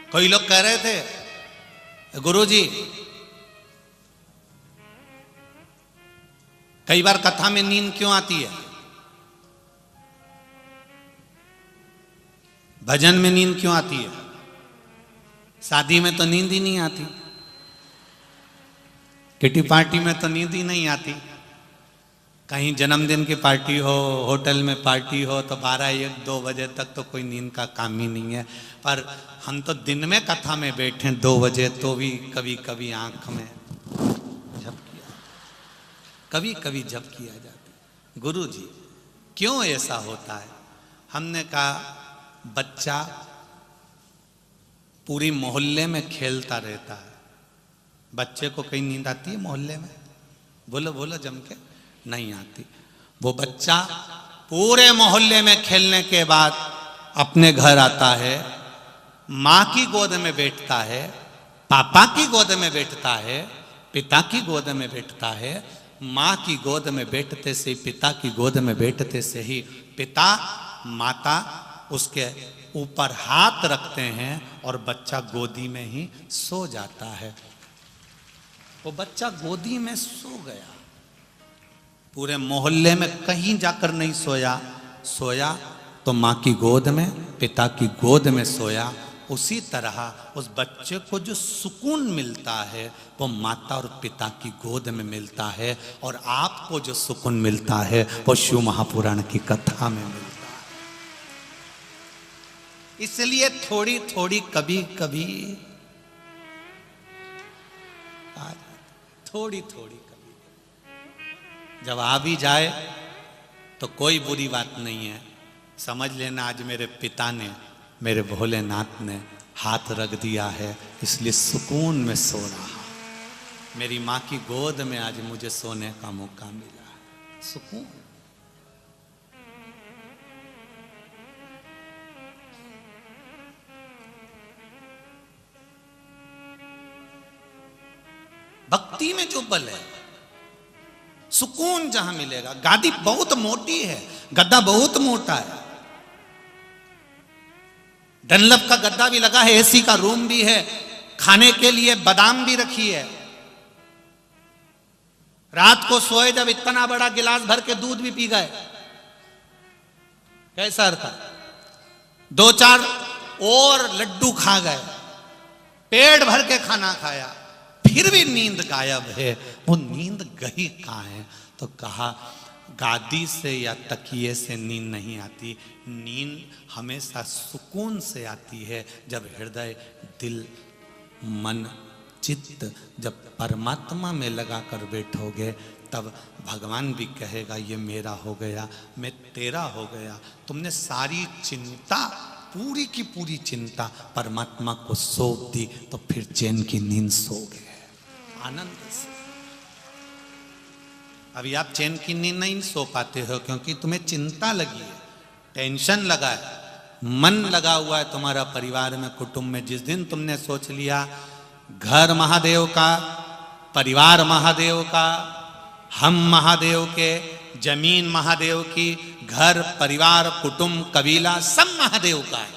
कोई लोग कह रहे थे गुरुजी, कई बार कथा में नींद क्यों आती है, भजन में नींद क्यों आती है, शादी में तो नींद ही नहीं आती, किटी पार्टी में तो नींद ही नहीं आती, कहीं जन्मदिन की पार्टी हो, होटल में पार्टी हो तो 12-1-2 बजे तक तो कोई नींद का काम ही नहीं है। पर हम तो दिन में कथा में बैठे 2 बजे तो भी कभी कभी आंख में झपकी, कभी कभी झपकी आ जाती। गुरुजी क्यों ऐसा होता है? हमने कहा बच्चा पूरी मोहल्ले में खेलता रहता है, बच्चे को कहीं नींद आती है मोहल्ले में? बोलो बोलो जम के, नहीं आती। वो बच्चा पूरे मोहल्ले में खेलने के बाद अपने घर आता है, माँ की गोद में बैठता है, पापा की गोद में बैठता है, पिता की गोद में बैठता है। माँ की गोद में बैठते से, पिता की गोद में बैठते से ही पिता माता उसके ऊपर हाथ रखते हैं और बच्चा गोदी में ही सो जाता है। वो बच्चा गोदी में सो गया, पूरे मोहल्ले में कहीं जाकर नहीं सोया, सोया तो माँ की गोद में, पिता की गोद में सोया। उसी तरह उस बच्चे को जो सुकून मिलता है वो माता और पिता की गोद में मिलता है, और आपको जो सुकून मिलता है वो शिव महापुराण की कथा में मिलता है। इसलिए थोड़ी थोड़ी कभी कभी थोड़ी थोड़ी कभी जब आ भी जाए तो कोई बुरी बात नहीं है। समझ लेना आज मेरे पिता ने, मेरे भोलेनाथ ने हाथ रख दिया है, इसलिए सुकून में सो रहा। मेरी माँ की गोद में आज मुझे सोने का मौका मिला, सुकून। भक्ति में जो बल है, सुकून जहां मिलेगा। गादी बहुत मोटी है, गद्दा बहुत मोटा है, डनलप का गद्दा भी लगा है, एसी का रूम भी है, खाने के लिए बादाम भी रखी है। रात को सोए जब इतना बड़ा गिलास भर के दूध भी पी गए, कैसा था? 2-4 और लड्डू खा गए, पेट भर के खाना खाया, फिर भी नींद गायब है। वो नींद गई कहाँ है? तो कहा गादी से या तकिए से नींद नहीं आती, नींद हमेशा सुकून से आती है। जब हृदय, दिल, मन, चित्त जब परमात्मा में लगा कर बैठोगे तब भगवान भी कहेगा ये मेरा हो गया, मैं तेरा हो गया। तुमने सारी चिंता, पूरी की पूरी चिंता परमात्मा को सौंप दी तो फिर चैन की नींद सो गए आनंद से। अभी आप चैन की नींद नहीं सो पाते हो क्योंकि तुम्हें चिंता लगी है, टेंशन लगा है, मन लगा हुआ है तुम्हारा परिवार में, कुटुंब में। जिस दिन तुमने सोच लिया घर महादेव का, परिवार महादेव का, हम महादेव के, जमीन महादेव की, घर परिवार कुटुंब कबीला सब महादेव का है,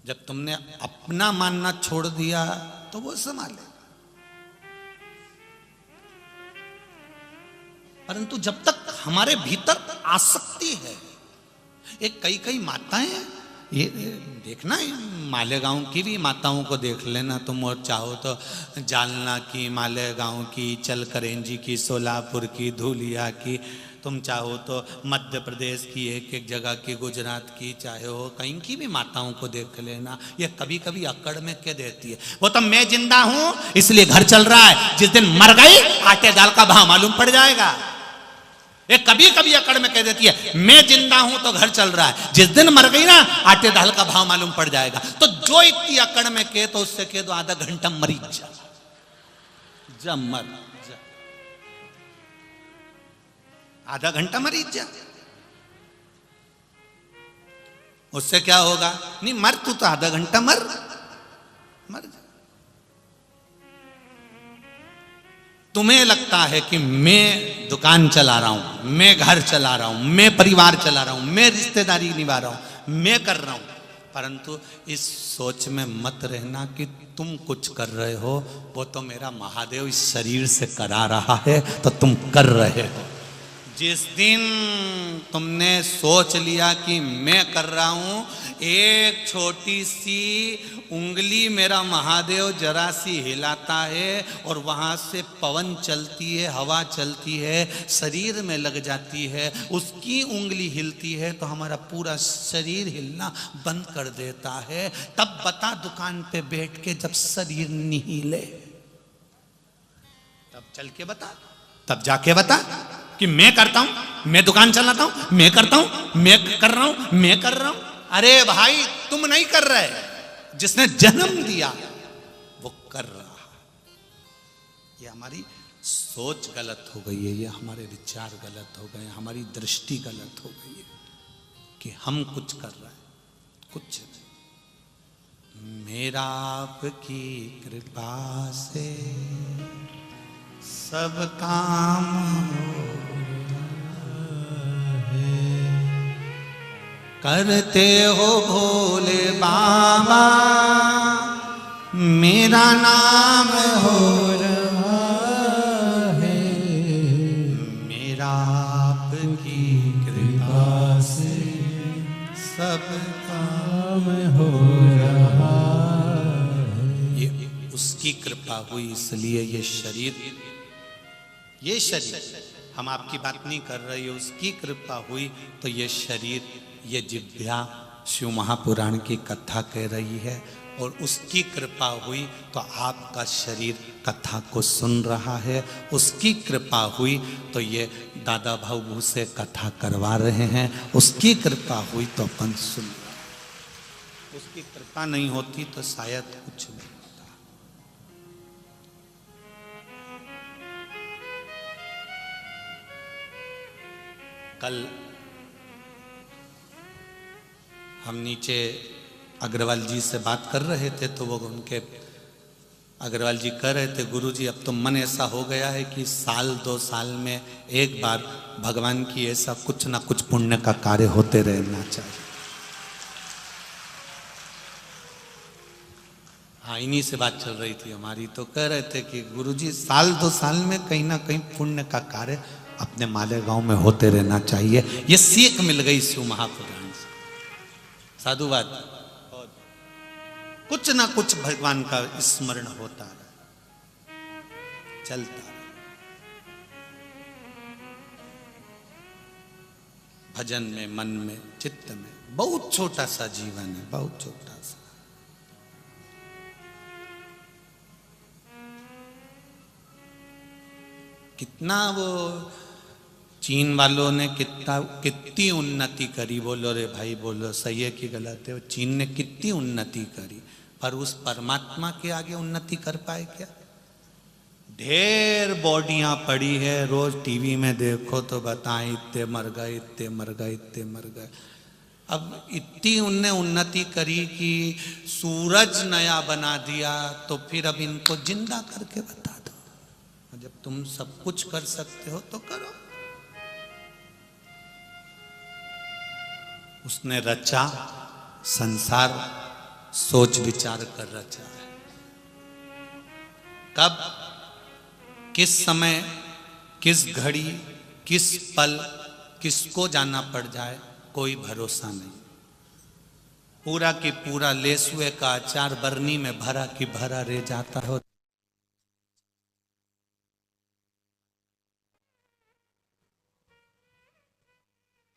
जब तुमने अपना मानना छोड़ दिया तो वो संभाले। परंतु जब तक हमारे भीतर आसक्ति है, एक कई माताएं, ये देखना है, मालेगांव की भी माताओं को देख लेना तुम, और चाहो तो जालना की, मालेगांव की, चलकरेंजी की, सोलापुर की, धुलिया की, तुम चाहो तो मध्य प्रदेश की एक जगह की, गुजरात की, चाहे हो कहीं की भी माताओं को देख लेना। ये कभी कभी अकड़ में क्या देती है, वो तो मैं जिंदा हूं इसलिए घर चल रहा है, जिस दिन मर गई आटे दाल का भाव मालूम पड़ जाएगा। ये कभी कभी अकड़ में कह देती है मैं जिंदा हूं तो घर चल रहा है, जिस दिन मर गई ना आटे दाल का भाव मालूम पड़ जाएगा। तो जो इतनी अकड़ में कहे तो उससे कह दो आधा घंटा मरी जा, मर जा, आधा घंटा मरीज जा, उससे क्या होगा? नहीं मर तू तो आधा घंटा मर जा। तुम्हें लगता है कि मैं दुकान चला रहा हूं, मैं घर चला रहा हूं, मैं परिवार चला रहा हूं, मैं रिश्तेदारी निभा रहा हूं, मैं कर रहा हूं, परंतु इस सोच में मत रहना कि तुम कुछ कर रहे हो, वो तो मेरा महादेव इस शरीर से करा रहा है, तो तुम कर रहे हो। जिस दिन तुमने सोच लिया कि मैं कर रहा हूं, एक छोटी सी उंगली मेरा महादेव जरा सी हिलाता है और वहां से पवन चलती है, हवा चलती है, शरीर में लग जाती है, उसकी उंगली हिलती है तो हमारा पूरा शरीर हिलना बंद कर देता है। तब बता दुकान पे बैठ के जब शरीर नहीं हिले, तब चल के बता, तब जाके बता कि मैं करता हूं, मैं दुकान चलाता हूं, मैं करता हूं, मैं कर रहा हूं, मैं कर रहा हूं। अरे भाई तुम नहीं कर रहे, जिसने जन्म दिया वो कर रहा। ये हमारी सोच गलत हो गई है, ये हमारे विचार गलत हो गए, हमारी दृष्टि गलत हो गई है कि हम कुछ कर रहे हैं, कुछ नहीं। मेरा आपकी कृपा से सब काम करते हो भोले बाबा, मेरा नाम हो रहा है, मेरा आपकी कृपा से सब काम हो रहा है। ये उसकी कृपा हुई, इसलिए ये शरीर हम आपकी बात नहीं कर रहे, उसकी कृपा हुई तो ये शरीर, ये जिह्वा शिव महापुराण की कथा कह रही है, और उसकी कृपा हुई तो आपका शरीर कथा को सुन रहा है, उसकी कृपा हुई तो ये दादा भाऊ से कथा करवा रहे हैं, उसकी कृपा हुई तो अपन सुन रहे हैं। उसकी कृपा नहीं होती तो शायद कुछ नहीं होता। कल हम नीचे अग्रवाल जी से बात कर रहे थे तो वो उनके अग्रवाल जी कह रहे थे, गुरुजी अब तो मन ऐसा हो गया है कि साल 2 साल में एक बार भगवान की ऐसा कुछ ना कुछ पुण्य का कार्य होते रहना चाहिए। हाँ, इन्हीं से बात चल रही थी हमारी, तो कह रहे थे कि गुरुजी साल 2 साल में कहीं ना कहीं पुण्य का कार्य अपने मालेगांव में होते रहना चाहिए। ये सीख मिल गई शिव महापुराण से, साधुवाद, कुछ ना कुछ भगवान का स्मरण होता रहे, चलता रहे। भजन में, मन में, चित्त में, बहुत छोटा सा जीवन है, बहुत छोटा सा। कितना वो चीन वालों ने कितनी उन्नति करी, बोलो रे भाई बोलो, सही है कि गलत है? चीन ने कितनी उन्नति करी, पर उस परमात्मा के आगे उन्नति कर पाए क्या? ढेर बॉडियां पड़ी है, रोज टीवी में देखो तो बताएं इतने मर गए, इतने मर गए, इतने मर गए। अब इतनी उनने उन्नति करी कि सूरज नया बना दिया, तो फिर अब इनको जिंदा करके बता दो। जब तुम सब कुछ कर सकते हो तो करो। उसने रचा संसार, सोच विचार कर रचा है। कब, किस समय, किस घड़ी, किस पल किसको जाना पड़ जाए कोई भरोसा नहीं। पूरा की पूरा लेसुए का अचार बरनी में भरा की भरा रह जाता हो।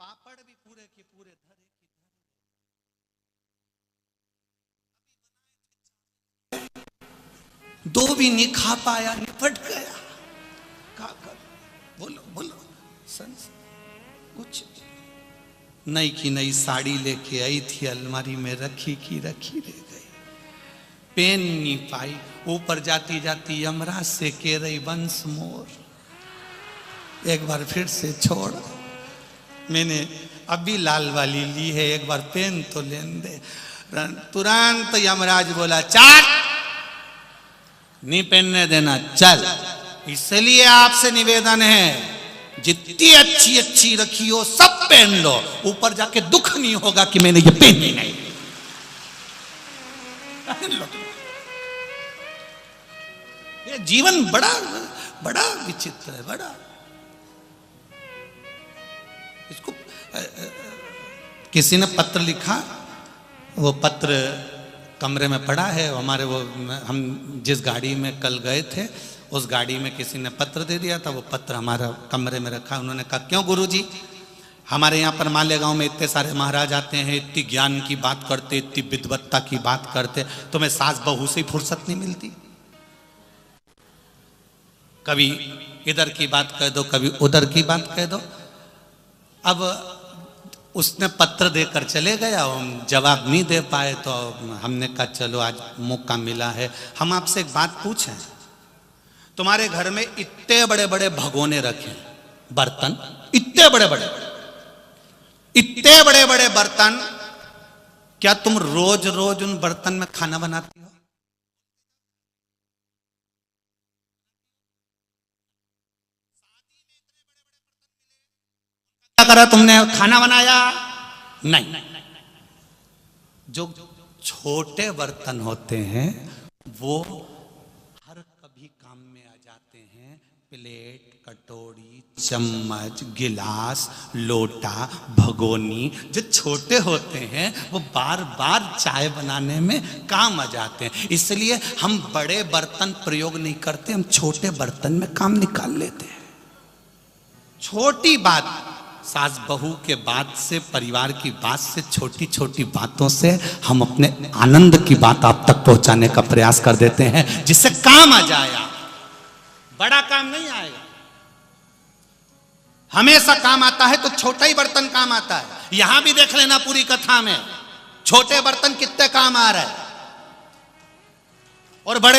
पापड़ भी पूरे के पूरे धरे की धरे, दो भी नहीं खा पाया, निपट गया। क्या कर, बोलो बोलो, कुछ नई की नई साड़ी लेके आई थी, अलमारी में रखी की रखी रह गई, पेन नहीं पाई। ऊपर जाती जाती यमराज से कह रही वंस मोर, एक बार फिर से छोड़, मैंने अभी लाल वाली ली है, एक बार पेन तो लेने दे। तुरंत यमराज बोला चाट, नहीं पहनने देना, चल। इसलिए आपसे निवेदन है, जितनी अच्छी अच्छी रखी हो सब पहन लो, ऊपर जाके दुख नहीं होगा कि मैंने ये पहनी नहीं। पहन लो तुम। ये जीवन बड़ा बड़ा विचित्र है, बड़ा। इसको किसी ने पत्र लिखा, वो पत्र कमरे में पड़ा है हमारे, वो हम जिस गाड़ी में कल गए थे उस गाड़ी में किसी ने पत्र दे दिया था, वो पत्र हमारा कमरे में रखा। उन्होंने कहा क्यों गुरुजी, हमारे यहाँ पर मालेगांव में इतने सारे महाराज आते हैं, इतनी ज्ञान की बात करते, इतनी विद्वत्ता की बात करते, तुम्हें सास बहू से फुर्सत नहीं मिलती? कभी इधर की बात कह दो, कभी उधर की बात कह दो। अब उसने पत्र देकर चले गया, हम जवाब नहीं दे पाए, तो हमने कहा चलो आज मौका मिला है, हम आपसे एक बात पूछें। तुम्हारे घर में इतने बड़े बड़े भगोने रखे, बर्तन इतने बड़े बड़े, इतने बड़े बड़े बर्तन, क्या तुम रोज रोज उन बर्तन में खाना बनाती हो? क्या करा तुमने, खाना बनाया? नहीं। जो छोटे बर्तन होते हैं वो हर कभी काम में आ जाते हैं। प्लेट, कटोरी, चम्मच, गिलास, लोटा, भगोनी, जो छोटे होते हैं वो बार बार चाय बनाने में काम आ जाते हैं। इसलिए हम बड़े बर्तन प्रयोग नहीं करते, हम छोटे बर्तन में काम निकाल लेते हैं। छोटी बात, सास बहू के बात से, परिवार की बात से, छोटी छोटी बातों से हम अपने आनंद की बात आप तक पहुंचाने का प्रयास कर देते हैं, जिससे काम आ जाएगा। बड़ा काम नहीं आएगा। हमेशा काम आता है तो छोटा ही बर्तन काम आता है। यहां भी देख लेना पूरी कथा में छोटे बर्तन कितने काम आ रहे हैं और बड़े